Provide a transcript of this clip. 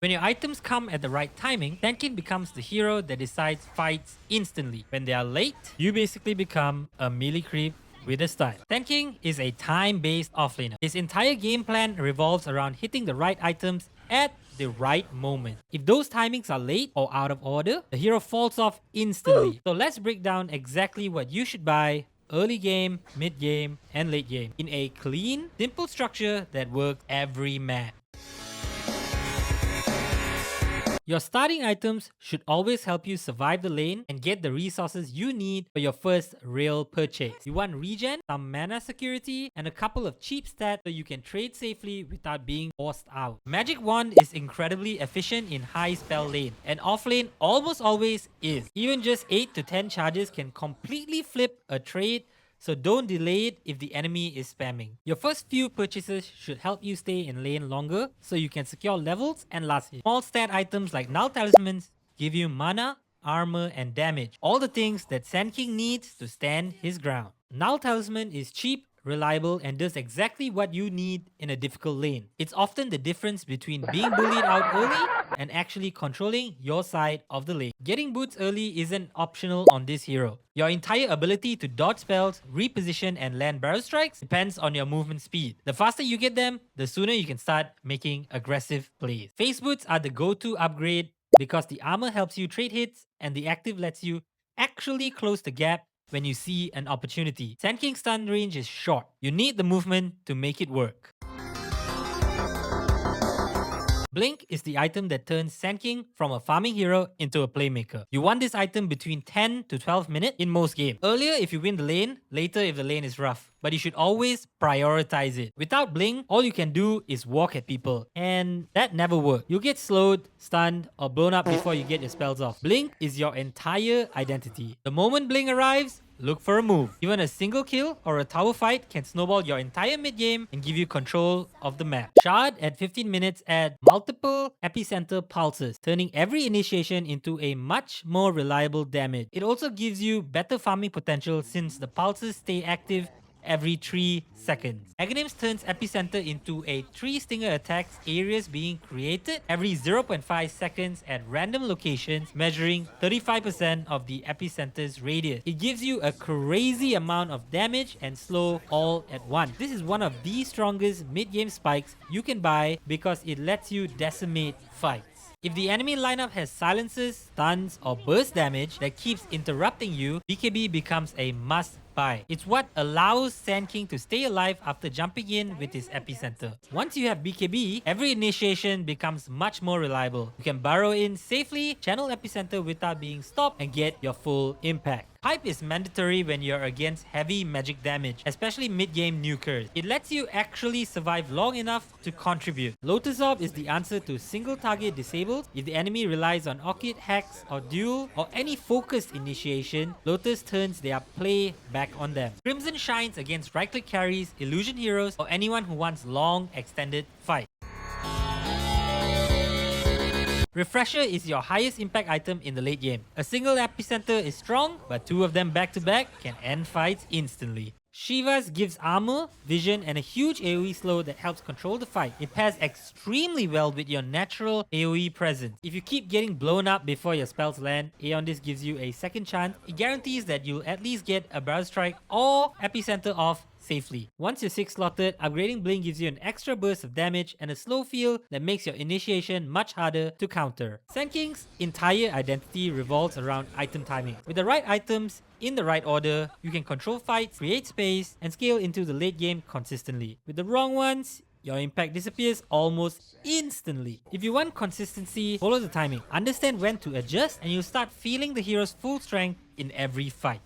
When your items come at the right timing, Sand becomes the hero that decides fights instantly. When they are late, you basically become a melee creep with a style. Sand is a time-based offlaner. His entire game plan revolves around hitting the right items at the right moment. If those timings are late or out of order, the hero falls off instantly. So let's break down exactly what you should buy early game, mid game, and late game in a clean, simple structure that works every match. Your starting items should always help you survive the lane and get the resources you need for your first real purchase. You want regen, some mana security, and a couple of cheap stats so you can trade safely without being forced out. Magic Wand is incredibly efficient in high spell lane, and off lane almost always is. Even just 8 to 10 charges can completely flip a trade, so don't delay it if the enemy is spamming. Your first few purchases should help you stay in lane longer so you can secure levels and last hit. Small stat items like null talismans give you mana, armor, and damage. All the things that Sand King needs to stand his ground. Null talisman is cheap, reliable, and does exactly what you need in a difficult lane. It's often the difference between being bullied out early and actually controlling your side of the lane. Getting boots early isn't optional on this hero. Your entire ability to dodge spells, reposition, and land barrel strikes depends on your movement speed. The faster you get them, the sooner you can start making aggressive plays. Face boots are the go-to upgrade because the armor helps you trade hits and the active lets you actually close the gap when you see an opportunity. Sand King's stun range is short. You need the movement to make it work. Blink is the item that turns Sand King from a farming hero into a playmaker. You want this item between 10 to 12 minutes in most games. Earlier if you win the lane, later if the lane is rough. But you should always prioritize it. Without Blink, all you can do is walk at people. And that never works. You'll get slowed, stunned, or blown up before you get your spells off. Blink is your entire identity. The moment Blink arrives, look for a move. Even a single kill or a tower fight can snowball your entire mid game and give you control of the map. Shard at 15 minutes add multiple epicenter pulses, turning every initiation into a much more reliable damage. It also gives you better farming potential since the pulses stay active every 3 seconds. Aghanims turns epicenter into a 3 stinger attacks, areas being created every 0.5 seconds at random locations, measuring 35% of the epicenter's radius. It gives you a crazy amount of damage and slow all at once. This is one of the strongest mid-game spikes you can buy because it lets you decimate fights. If the enemy lineup has silences, stuns, or burst damage that keeps interrupting you, BKB becomes a must buy. It's what allows Sand King to stay alive after jumping in with his epicenter. Once you have BKB, every initiation becomes much more reliable. You can burrow in safely, channel epicenter without being stopped, and get your full impact. Pipe is mandatory when you're against heavy magic damage, especially mid-game nukers. It lets you actually survive long enough to contribute. Lotus Orb is the answer to single target disabled. If the enemy relies on Orchid, Hex, or Duel, or any focused initiation, Lotus turns their play back on them. Crimson shines against right-click carries, illusion heroes, or anyone who wants long, extended fights. Refresher is your highest impact item in the late game. A single epicenter is strong, but 2 of them back to back can end fights instantly. Shiva's gives armor, vision, and a huge AoE slow that helps control the fight. It pairs extremely well with your natural AoE presence. If you keep getting blown up before your spells land, Aeon Disc gives you a second chance. It guarantees that you'll at least get a barrel strike or epicenter off safely. Once you're 6 slotted, upgrading Blink gives you an extra burst of damage and a slow feel that makes your initiation much harder to counter. Sand King's entire identity revolves around item timing. With the right items, in the right order, you can control fights, create space, and scale into the late game consistently. With the wrong ones, your impact disappears almost instantly. If you want consistency, follow the timing. Understand when to adjust, and you'll start feeling the hero's full strength in every fight.